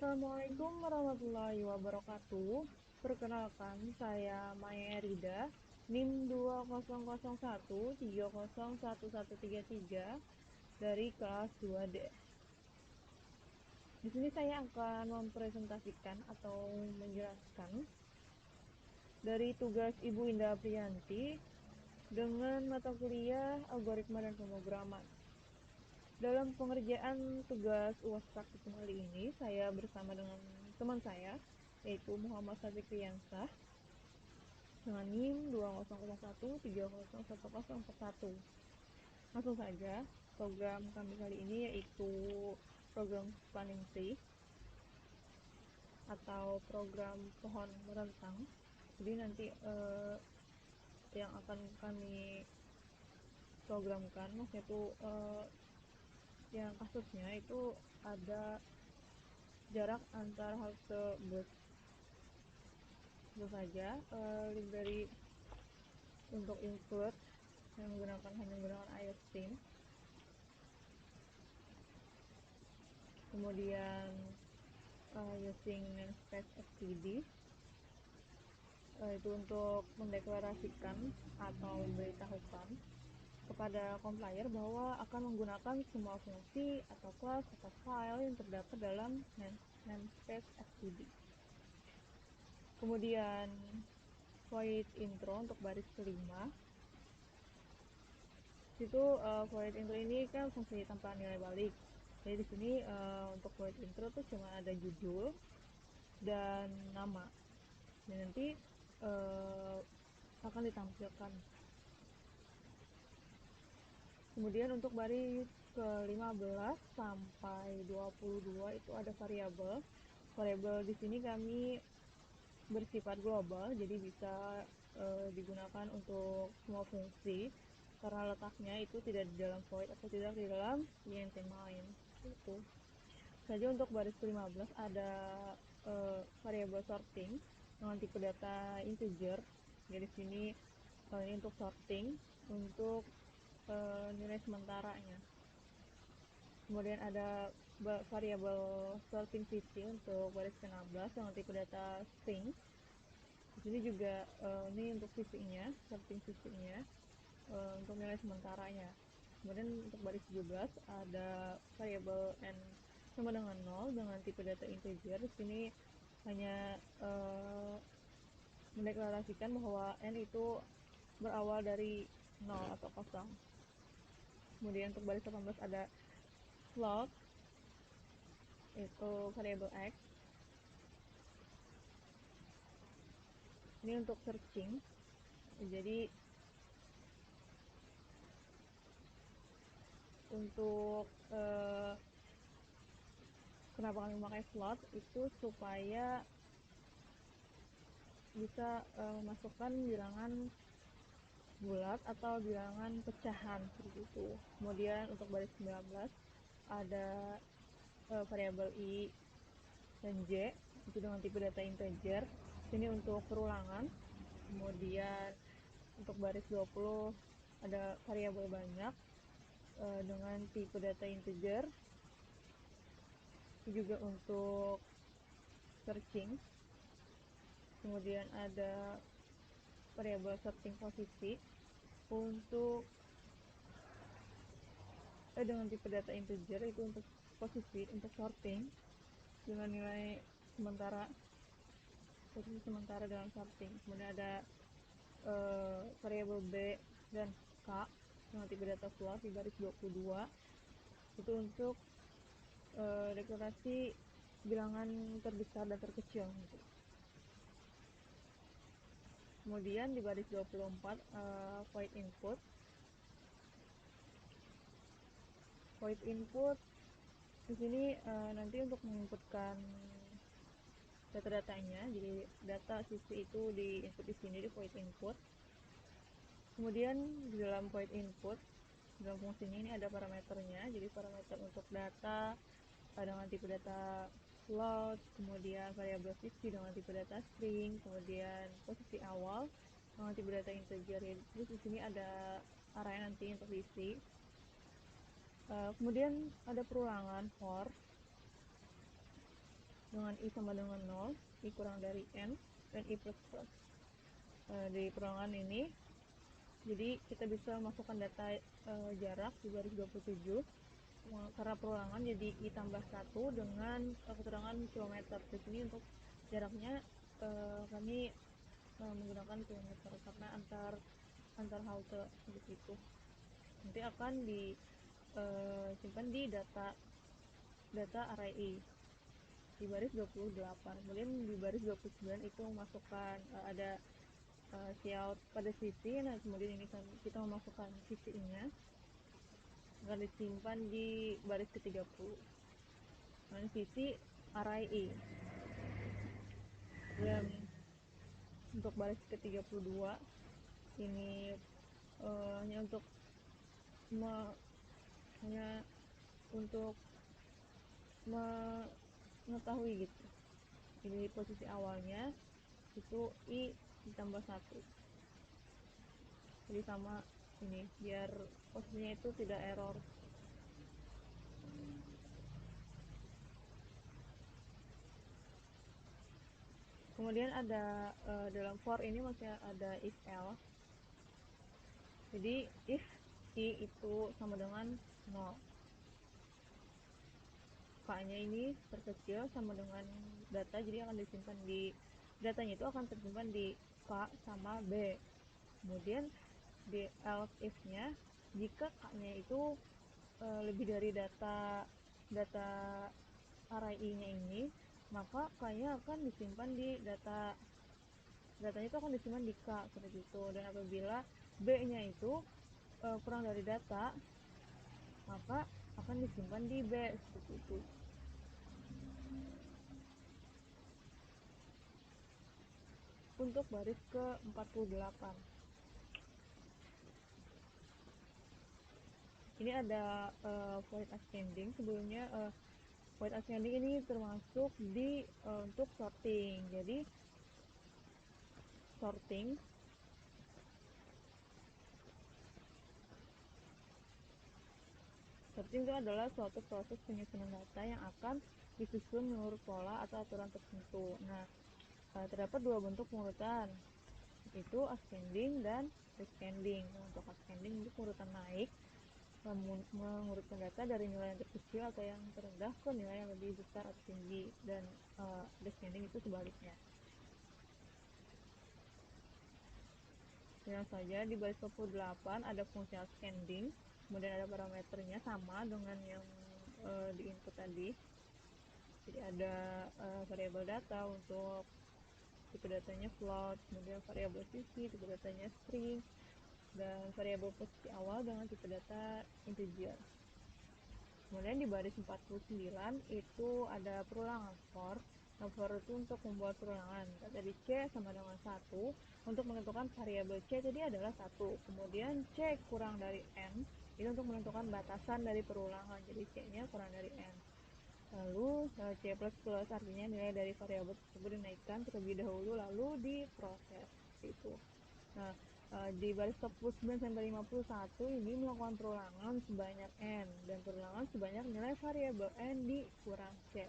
Assalamualaikum warahmatullahi wabarakatuh. Perkenalkan, saya Maya Erida, NIM 2001301133 dari kelas 2D. Di sini saya akan mempresentasikan atau menjelaskan dari tugas Ibu Indah Priyanti dengan mata kuliah algoritma dan pemrograman. Dalam pengerjaan tugas UAS praktik kali ini, saya bersama dengan teman saya, yaitu Muhammad Sadiq Riyansah, dengan NIM 2001301041. Langsung saja, program kami kali ini yaitu program Planning Tree atau program pohon merentang. Jadi nanti yang akan kami programkan, maksudnya itu yang kasusnya itu ada jarak antar halte bus. Tentu saja library untuk include yang hanya menggunakan iOS theme. Kemudian using namespace std itu untuk mendeklarasikan atau memberitahukan kepada compiler bahwa akan menggunakan semua fungsi atau class atau file yang terdapat dalam namespace std. Kemudian void intro untuk baris kelima. Itu void intro ini kan fungsi tanpa nilai balik. Jadi di sini untuk void intro tuh cuma ada judul dan nama. Dan nanti akan ditampilkan. Kemudian untuk baris ke-15 sampai 22 itu ada variabel. Variabel di sini kami bersifat global, jadi bisa digunakan untuk semua fungsi karena letaknya itu tidak di dalam void atau tidak di dalam int main. Itu saja. Untuk baris ke-15 ada variabel sorting dengan tipe data integer. Jadi sini ini untuk sorting untuk nilai sementaranya. Kemudian ada variabel sorting visi untuk baris ke-16 dengan tipe data string. Di sini juga ini untuk visinya, sorting visinya untuk nilai sementaranya. Kemudian untuk baris 17 ada variabel n sama dengan 0 dengan tipe data integer. Di sini hanya mendeklarasikan bahwa n itu berawal dari 0 atau kosong. Kemudian untuk baris 18 ada float, itu variabel x. Ini untuk searching. Jadi untuk kenapa kami memakai float itu supaya bisa memasukkan bilangan bulat atau bilangan pecahan seperti itu. Kemudian untuk baris 19 ada variabel i dan j itu dengan tipe data integer. Ini untuk perulangan. Kemudian untuk baris 20 ada variabel banyak dengan tipe data integer. Itu juga untuk searching. Kemudian ada variabel sorting posisi untuk dengan tipe data integer, itu untuk posisi, untuk sorting dengan nilai sementara, posisi sementara dalam sorting. Kemudian ada variabel b dan k dengan tipe data float di baris 22 itu untuk deklarasi bilangan terbesar dan terkecil gitu. Kemudian di baris 24 void input. Void input di sini nanti untuk menginputkan data-datanya. Jadi data siswi itu di input di sini di void input. Kemudian di dalam void input, dalam fungsinya ini ada parameternya. Jadi parameter untuk data dengan tipe data float, kemudian variabel siswi dengan tipe data string, kemudian posisi awal dengan tipe data integer. Terus di sini ada array nanti untuk diisi. Kemudian ada perulangan for dengan I sama dengan 0, I kurang dari N, dan I plus plus. Di perulangan ini, jadi kita bisa masukkan data jarak di baris 27, karena perulangan jadi I tambah 1 dengan keterangan kilometer. Di sini untuk jaraknya kami menggunakan kilometer karena antar halte begitu. Nanti akan disimpan di data array I di baris 28. Kemudian di baris 29 itu memasukkan ada layout pada sisi. Nah, kemudian ini kan kita memasukkan sisi-nya akan disimpan di baris ke-30. Nah, sisi array I. Dan untuk baris ke-32 ini hanya untuk hanya untuk mengetahui gitu. Jadi posisi awalnya itu I ditambah 1. Jadi sama ini biar posisinya itu tidak error. Kemudian ada dalam for ini masih ada if else. Jadi if I itu sama dengan 0, K-nya ini terkecil sama dengan data, jadi akan disimpan di datanya itu akan tersimpan di K sama B. Kemudian di else if-nya, jika K-nya itu lebih dari data array I-nya ini, maka K-nya akan disimpan di datanya itu akan disimpan di K seperti itu. Dan apabila B-nya itu kurang dari data, maka akan disimpan di B seperti itu. Untuk baris ke-48, ini ada void ascending. Sebelumnya void ascending ini termasuk di untuk sorting. Jadi sorting itu adalah suatu proses penyusunan data yang akan disusun menurut pola atau aturan tertentu. Nah, terdapat dua bentuk pengurutan, yaitu ascending dan descending. Nah, untuk ascending itu urutan naik, mengurutkan data dari nilai yang terkecil atau yang terendah ke nilai yang lebih besar atau tinggi, dan descending itu sebaliknya. Yang saja di baris 28 ada fungsi ascending, kemudian ada parameternya sama dengan yang di input tadi. Jadi ada variabel data untuk tipe datanya float, kemudian variabel sisi, tipe datanya string, dan variabel posisi awal dengan tipe data integer. Kemudian di baris 49 itu ada perulangan for. Nah, for itu untuk membuat perulangan. Tadi C sama dengan 1. Untuk menentukan variabel C tadi adalah 1. Kemudian C kurang dari N, itu untuk menentukan batasan dari perulangan. Jadi C-nya kurang dari N. Lalu C++ artinya nilai dari variabel tersebut dinaikkan terlebih dahulu lalu diproses. Itu. Nah, di baris 49 sampai 51 ini melakukan perulangan sebanyak N, dan perulangan sebanyak nilai variabel N dikurang C.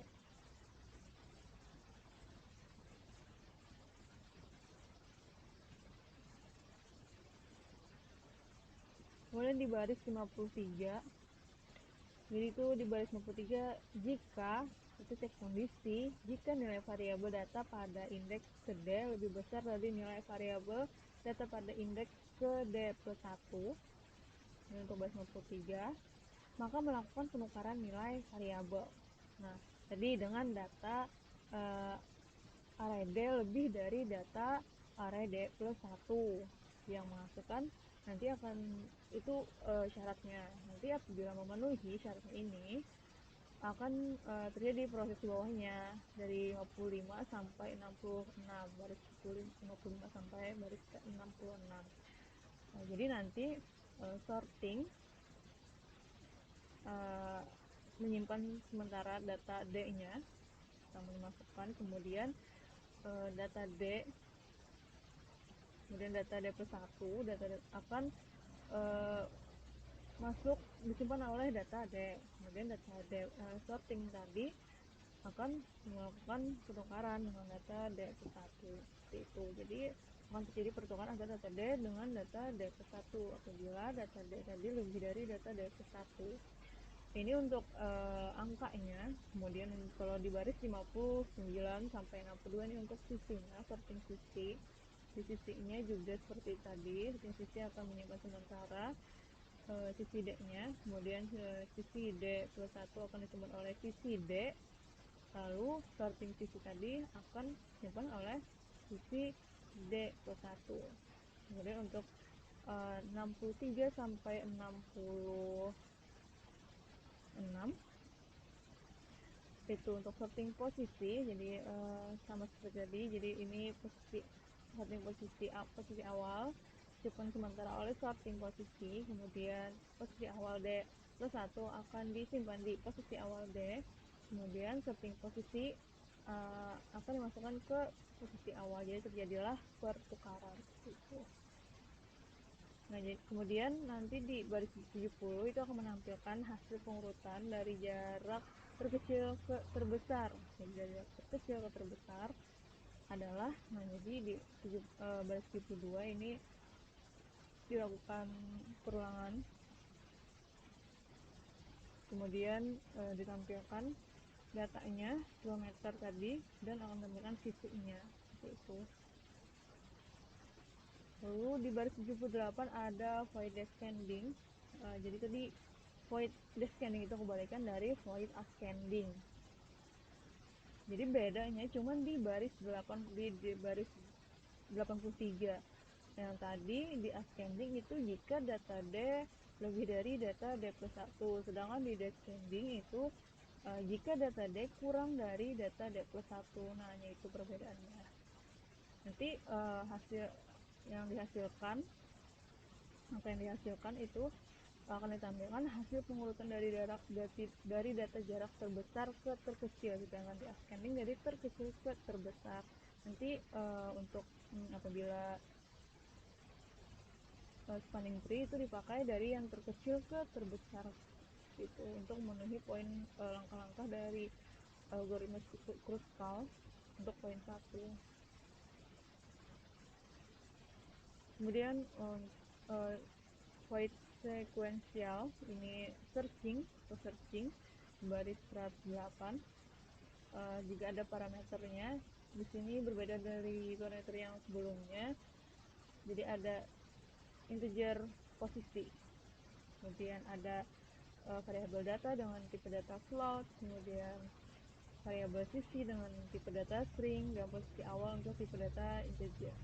Kemudian di baris 53, jadi itu di baris 53, jika itu cek kondisi, jika nilai variabel data pada indeks ke D lebih besar dari nilai variabel data pada indeks ke D plus 1, ini untuk baris 53, maka melakukan penukaran nilai variabel. Nah, tadi dengan data array D lebih dari data array D plus 1 yang menghasilkan nanti akan itu syaratnya. Nanti apabila memenuhi syaratnya ini akan terjadi proses di bawahnya dari 55 sampai 66, baris 55 sampai baris ke 66. Nah, jadi nanti sorting menyimpan sementara data D-nya, kita memasukkan, kemudian data D, kemudian data D plus 1, data D akan masuk disimpan oleh data D. Kemudian data D sorting tadi akan melakukan pertukaran dengan data D+1 seperti itu. Jadi akan terjadi pertukaran antara data D dengan data D+1 apabila data D tadi lebih dari data D+1. Ini untuk angkanya. Kemudian kalau di baris 59 sampai 62 ini untuk sisinya, sorting sisi. Di sisinya juga seperti tadi, sorting sisi akan menyimpan sementara sisi D-nya, kemudian sisi D+1 akan disimpan oleh sisi D, lalu sorting sisi tadi akan disimpan oleh sisi D+1. Kemudian untuk 63 sampai 66 itu untuk sorting posisi. Jadi sama seperti tadi, jadi ini posisi sorting posisi awal disimpan sementara oleh sorting posisi, kemudian posisi awal D+1 akan disimpan di posisi awal D, kemudian sorting posisi akan dimasukkan ke posisi awal, jadi terjadilah pertukaran itu. Nah, kemudian nanti di baris 70 itu akan menampilkan hasil pengurutan dari jarak terkecil ke terbesar. Jadi dari jarak terkecil ke terbesar adalah, nah jadi di baris 72 ini dilakukan perulangan, kemudian ditampilkan datanya 2 meter tadi dan akan menampilkan sisinya seperti itu. Lalu di baris 78 ada void descending. Jadi tadi void descending itu kebalikan dari void ascending. Jadi bedanya cuma di baris 83. Yang tadi di ascending itu jika data D lebih dari data D+1, sedangkan di descending itu jika data D kurang dari data D+1. Nah, itu perbedaannya. Nanti hasil yang dihasilkan, angka yang dihasilkan itu akan ditampilkan hasil pengurutan dari data jarak terbesar ke terkecil, sedangkan di ascending dari terkecil ke terbesar. Nanti untuk apabila spanning tree itu dipakai dari yang terkecil ke terbesar itu untuk memenuhi poin langkah-langkah dari algoritma Kruskal untuk poin 1. Kemudian void sequential ini searching baris 108. Jika ada parameternya, di sini berbeda dari parameter yang sebelumnya. Jadi ada integer posisi, kemudian ada variabel data dengan tipe data float, kemudian variabel sisi dengan tipe data string, dan posisi awal untuk tipe data integer.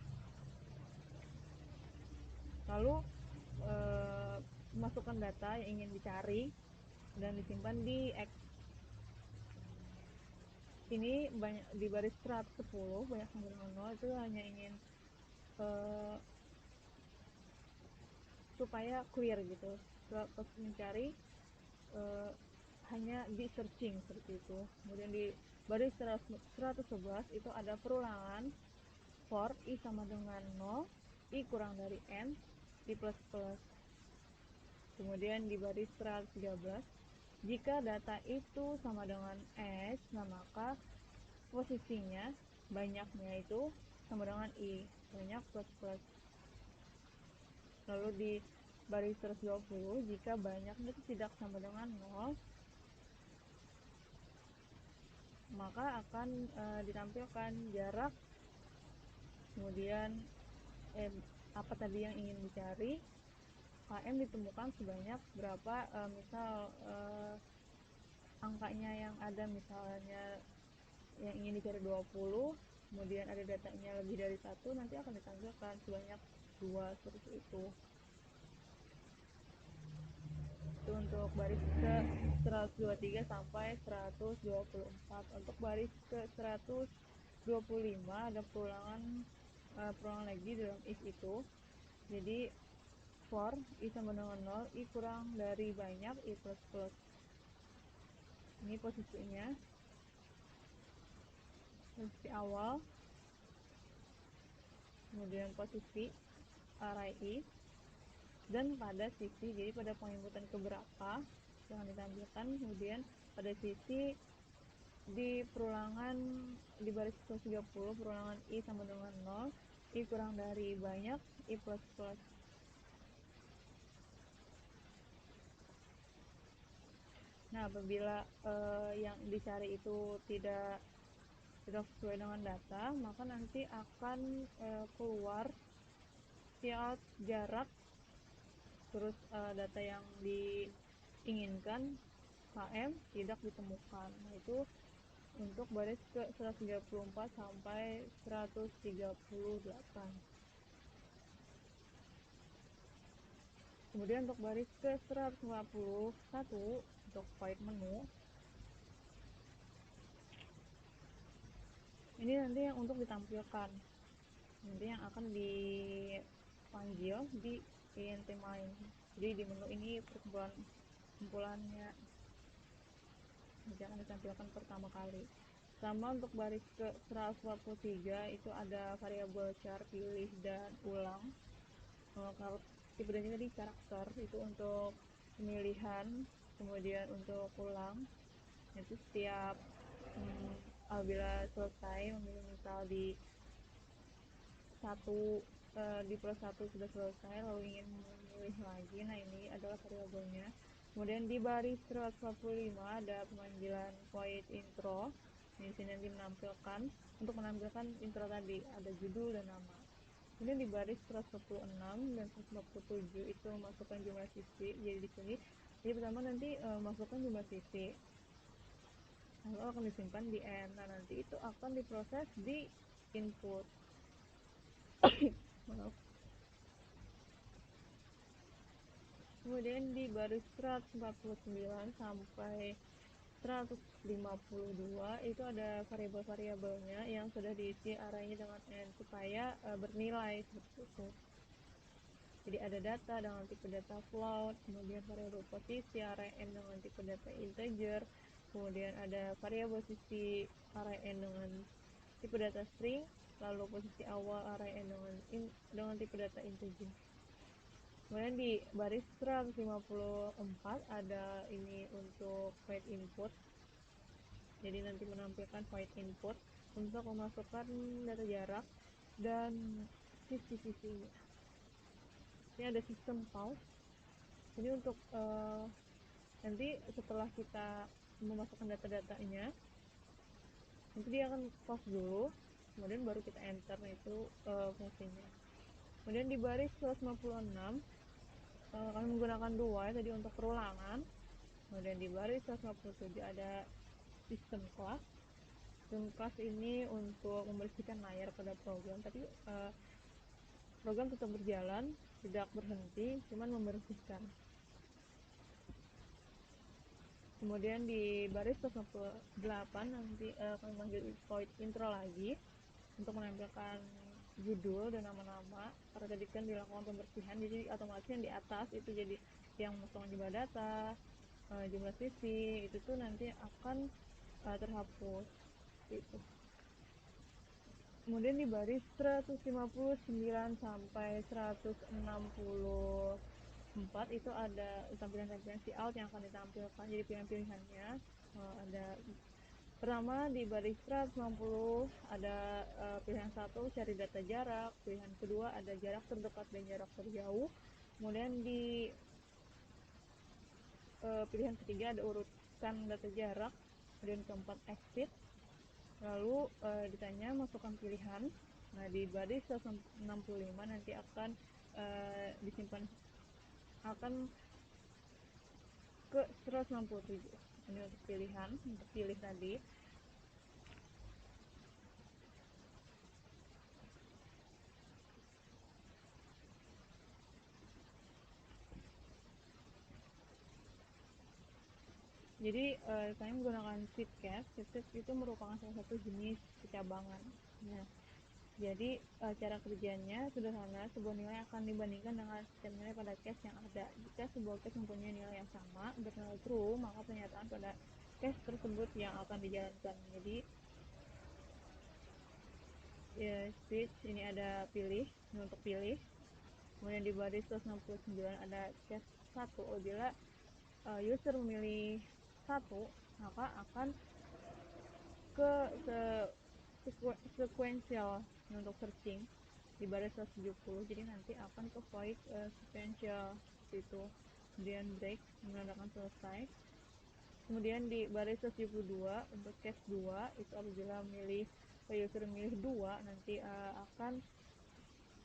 Lalu masukkan data yang ingin dicari dan disimpan di X. Ini banyak di baris 110 banyak sampai 0 itu hanya ingin supaya clear gitu, pas mencari hanya di searching seperti itu. Kemudian di baris 111 itu ada perulangan for i sama dengan 0, i kurang dari n, i plus plus. Kemudian di baris 113, jika data itu sama dengan x, nah maka posisinya banyaknya itu sama dengan i, banyak plus plus. Lalu di baris 120, jika banyaknya itu tidak sama dengan 0, maka akan ditampilkan jarak, kemudian apa tadi yang ingin dicari, KM ditemukan sebanyak berapa, misal angkanya yang ada misalnya yang ingin dicari 20, kemudian ada datanya lebih dari 1, nanti akan ditampilkan sebanyak 2 seperti itu. Itu untuk baris ke 123 sampai 124. Untuk baris ke 125 ada perulangan lagi dalam if itu. Jadi for i sama dengan 0, i kurang dari banyak, i plus plus. Ini posisinya, posisi awal, kemudian posisi array i, dan pada sisi, jadi pada penginputan keberapa yang ditampilkan, kemudian pada sisi di perulangan di baris 130 perulangan I sama dengan 0, I kurang dari banyak, I plus plus. Nah, apabila yang dicari itu tidak sesuai dengan data, maka nanti akan keluar sial jarak, terus data yang diinginkan km tidak ditemukan. Nah, itu untuk baris ke 134 sampai 138. Kemudian untuk baris ke 151 untuk void menu, ini nanti yang untuk ditampilkan, nanti yang akan dipanggil di int main. Jadi di menu ini kumpulannya jangan ditampilkan pertama kali. Sama untuk baris ke 143 itu ada variabel char, pilih, dan ulang. Kalau tipe dan tadi karakter itu untuk pemilihan, kemudian untuk ulang itu setiap apabila selesai memilih, misal di satu di plus 1 sudah selesai lalu ingin memilih lagi, nah ini adalah variabelnya. Kemudian di baris 145 ada pemanggilan void intro. Di sini nanti menampilkan intro tadi, ada judul dan nama. Kemudian di baris 146 dan 147 itu masukkan jumlah sisi. Jadi di sini pertama nanti masukkan jumlah sisi, lalu akan disimpan di n. Nah, nanti itu akan diproses di input. Maaf. Kemudian di baris 149 sampai 152 itu ada variabel-variabelnya yang sudah diisi arraynya dengan n supaya bernilai seperti itu. Jadi ada data dengan tipe data float, kemudian variabel posisi array n dengan tipe data integer, kemudian ada variabel sisi array n dengan tipe data string, lalu posisi awal array n dengan tipe data integer. Kemudian di baris 154 ada ini untuk void input. Jadi nanti menampilkan void input untuk memasukkan data jarak dan sisi-sisinya. Ini ada sistem pause. Jadi untuk nanti setelah kita memasukkan data-datanya, nanti dia akan pause dulu, kemudian baru kita enter. Nah, itu fungsinya. Kemudian di baris 156 kami menggunakan dua tadi untuk perulangan. Kemudian di baris 157 ada sistem class. Sistem class ini untuk membersihkan layar pada program, tapi program tetap berjalan, tidak berhenti, cuman membersihkan. Kemudian di baris 168 nanti kami manggil void intro lagi untuk menampilkan judul dan nama-nama, karena tadi kan dilakukan pembersihan, jadi otomatis yang di atas itu jadi yang masukkan jumlah data, jumlah sisi, itu tuh nanti akan terhapus gitu. Kemudian di baris 159 sampai 164 itu ada tampilan-tampilan si out yang akan ditampilkan. Jadi pilihan-pilihannya ada pertama di baris 190 ada pilihan 1 cari data jarak, pilihan kedua ada jarak terdekat dan jarak terjauh. Kemudian di pilihan ketiga ada urutan data jarak, kemudian keempat exit. Lalu ditanya masukkan pilihan. Nah, di baris 165 nanti akan disimpan akan ke 167. Ini untuk pilihan, untuk pilih tadi. Jadi kami menggunakan seedcast. Seedcast itu merupakan salah satu jenis kecabangan. Nah, jadi cara kerjanya sederhana, sebuah nilai akan dibandingkan dengan setiap nilai pada case yang ada. Jika sebuah case mempunyai nilai yang sama, bernilai true, maka pernyataan pada case tersebut yang akan dijalankan. Jadi switch ini ada pilih, ini untuk pilih. Kemudian di baris 169 ada case 1. Apabila user memilih 1, maka akan ke sequential untuk searching di baris 170, jadi nanti akan ke void sequential itu, kemudian break menandakan selesai. Kemudian di baris 172 untuk case 2 itu apabila user memilih 2 nanti akan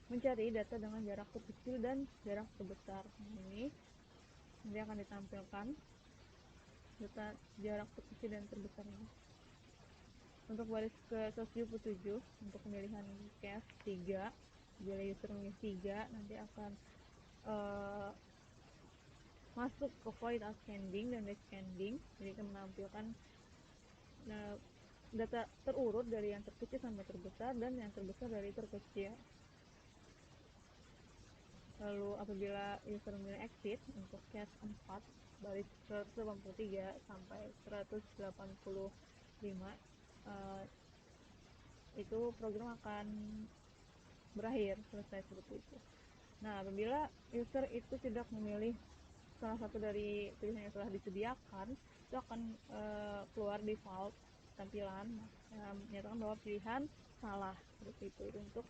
mencari data dengan jarak terkecil dan jarak terbesar. Ini nanti akan ditampilkan data jarak terkecil dan terbesar ini. Untuk baris ke 177 untuk pemilihan case 3, bila user memilih 3 nanti akan masuk ke void ascending dan descending, jadi akan menampilkan data terurut dari yang terkecil sampai terbesar dan yang terbesar dari terkecil. Lalu apabila user memilih exit untuk case 4 baris 183 sampai 185, itu program akan berakhir, selesai seperti itu. Nah, apabila user itu tidak memilih salah satu dari pilihan yang telah disediakan, itu akan keluar default tampilan menyatakan bahwa pilihan salah, seperti itu untuk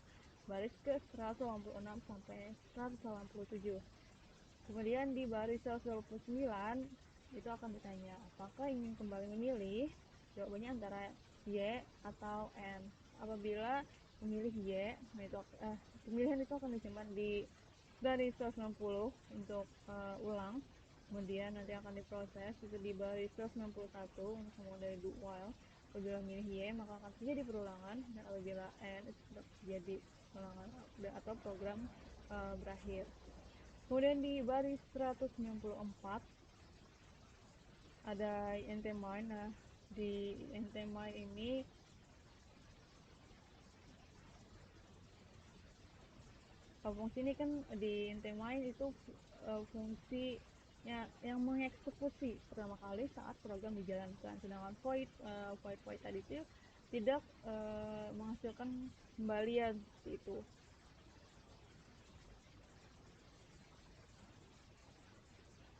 baris ke 186 sampai 187. Kemudian di baris 189 itu akan ditanya apakah ingin kembali memilih, jawabannya antara Y atau N. Apabila memilih Y, pemilihan itu akan disimpan di baris 190 untuk ulang, kemudian nanti akan diproses itu di baris 191 untuk memulai dari do while. Apabila memilih Y maka akan terjadi perulangan, dan apabila N itu tidak terjadi perulangan atau program berakhir. Kemudian di baris 194 ada ntmine. Nah, di ntmine ini fungsi ini kan di ntmine itu fungsi yang mengeksekusi pertama kali saat program dijalankan, sedangkan void tadi itu tidak menghasilkan kembalian seperti itu.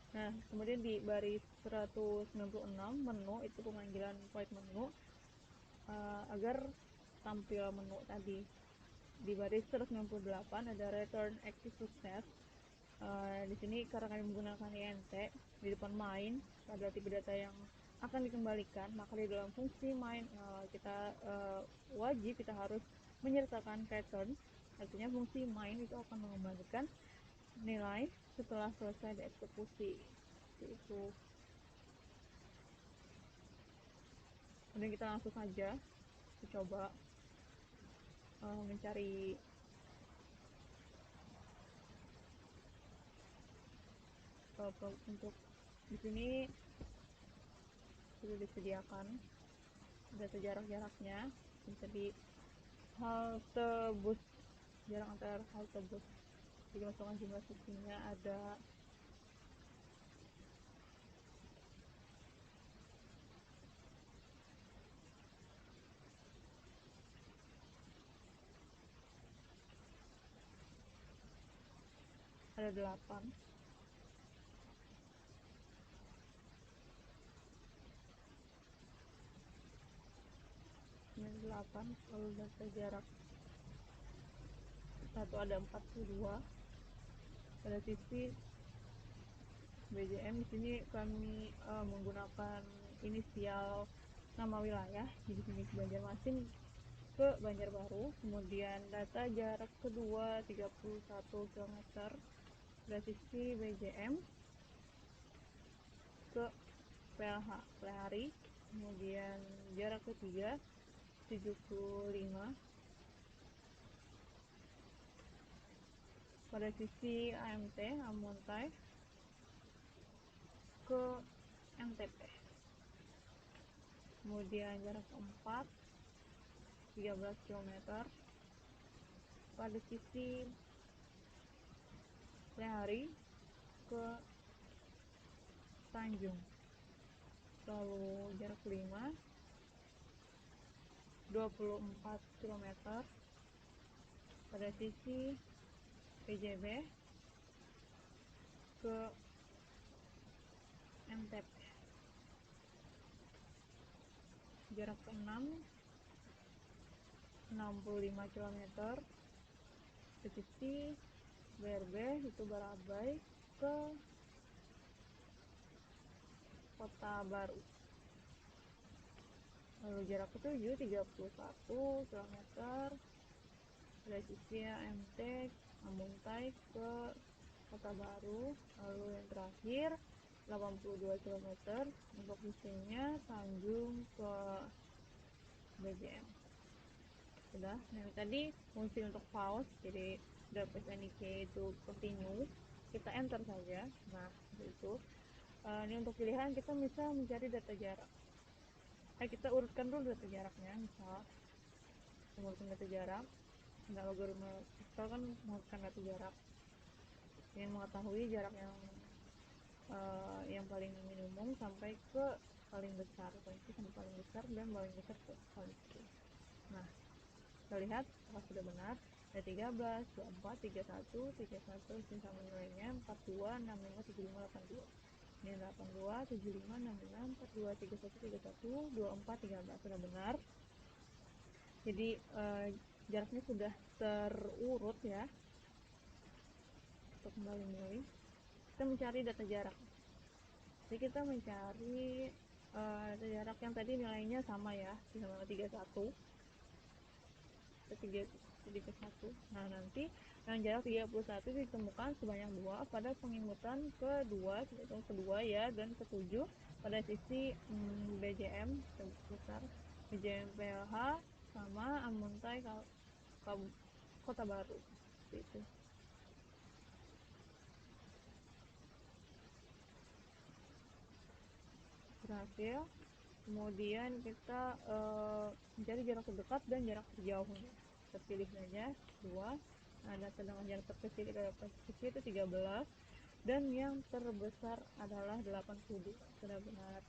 Nah, kemudian di baris 196 menu itu pemanggilan void menu agar tampil menu tadi. Di baris 198 ada return active success. Di sini karena kami menggunakan int di depan main pada tipe data yang akan dikembalikan, maka di dalam fungsi main kita wajib kita harus menyertakan return. Artinya fungsi main itu akan mengembalikan nilai setelah selesai dieksekusi. Itu. Kemudian kita langsung saja coba mencari untuk di sini sudah disediakan data jarak-jaraknya, jadi halte bus, jarak antar halte bus. Jadi masukkan jumlah sisinya ada ada 8. Ini 8, lalu data jarak satu ada 42. Pada sisi BJM di sini kami menggunakan inisial nama wilayah, jadi sini Banjarmasin ke Banjarbaru. Kemudian data jarak kedua 31 km dari sisi BJM ke PLH Lehari. Kemudian jarak ketiga 75 pada sisi AMT Amontai ke NTP. Kemudian jarak keempat 13 km pada sisi Lehari ke Tanjung. Lalu jarak kelima 24 km pada sisi PJB ke NTP. jarak ke-6 65 km ke sisi BRB itu Barabai ke Kota Baru. Lalu jarak ke-7 31 km dari sisi AMT Amuntai ke Kota Baru. Lalu yang terakhir 82 km untuk visinya Tanjung ke BGM. Sudah. Nah, tadi fungsi untuk pause, jadi .snk itu continue, kita enter saja. Nah, itu ini untuk pilihan kita bisa mencari data jarak. Kita urutkan dulu data jaraknya. Misal urutkan data jarak, nah, logaritma Excel kan mengurutkan data jarak, ingin mengetahui jarak yang paling minimum sampai ke paling besar, paling kecil sampai paling besar, dan paling besar ke paling kecil. Nah, kita lihat apakah sudah benar. Ada 13, 24, 31, 31 sama nilainya 42, 65, 75, 82. Ini 82, 75, 65, 42, 31, 31, 24, 13 sudah benar. Jadi jaraknya sudah terurut ya. Untuk kembali memilih, kita mencari data jarak. Jadi kita mencari data jarak yang tadi nilainya sama ya, sama 31. Nah, nanti yang jarak 31 ditemukan sebanyak 2 pada penginputan kedua ya, dan ke-7 pada sisi BJM sebesar BJM PLH sama Amuntai Kota Baru. Seperti itu. Berhasil. Kemudian kita mencari jarak terdekat dan jarak terjauh. Kita pilih saja 2. Nah, data dengan jarak terkecil itu 13 dan yang terbesar adalah 82. Sudah benar.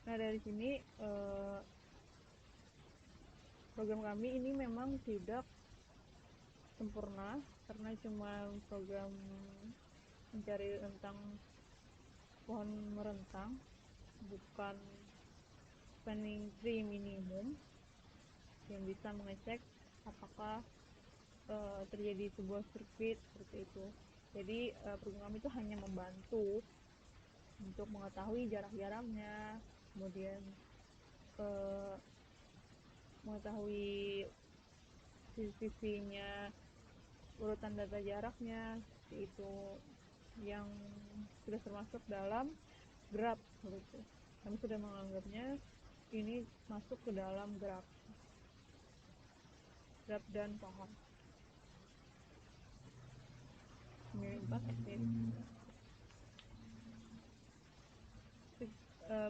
Nah, dari sini program kami ini memang tidak sempurna karena cuma program mencari tentang pohon merentang, bukan spanning tree minimum yang bisa mengecek apakah terjadi sebuah sirkuit seperti itu. Jadi program kami itu hanya membantu untuk mengetahui jarak-jaraknya, kemudian mengetahui sisi-sisinya, urutan data jaraknya, itu yang sudah termasuk dalam graph gitu. Kami sudah menganggapnya ini masuk ke dalam graph dan paham. Ini 4 aktif.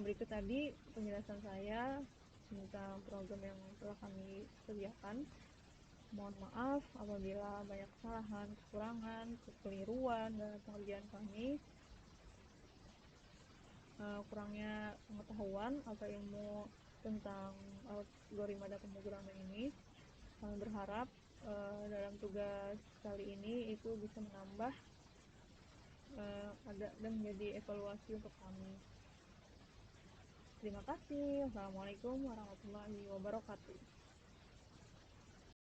Berikut tadi penjelasan saya tentang program yang telah kami kerjakan. Mohon maaf apabila banyak kesalahan, kekurangan, kekeliruan dalam pengerjaan kami. Kurangnya pengetahuan atau ilmu tentang algoritma dan pemrograman ini. Kami berharap dalam tugas kali ini itu bisa menambah dan menjadi evaluasi untuk kami. Terima kasih. Wassalamualaikum warahmatullahi wabarakatuh.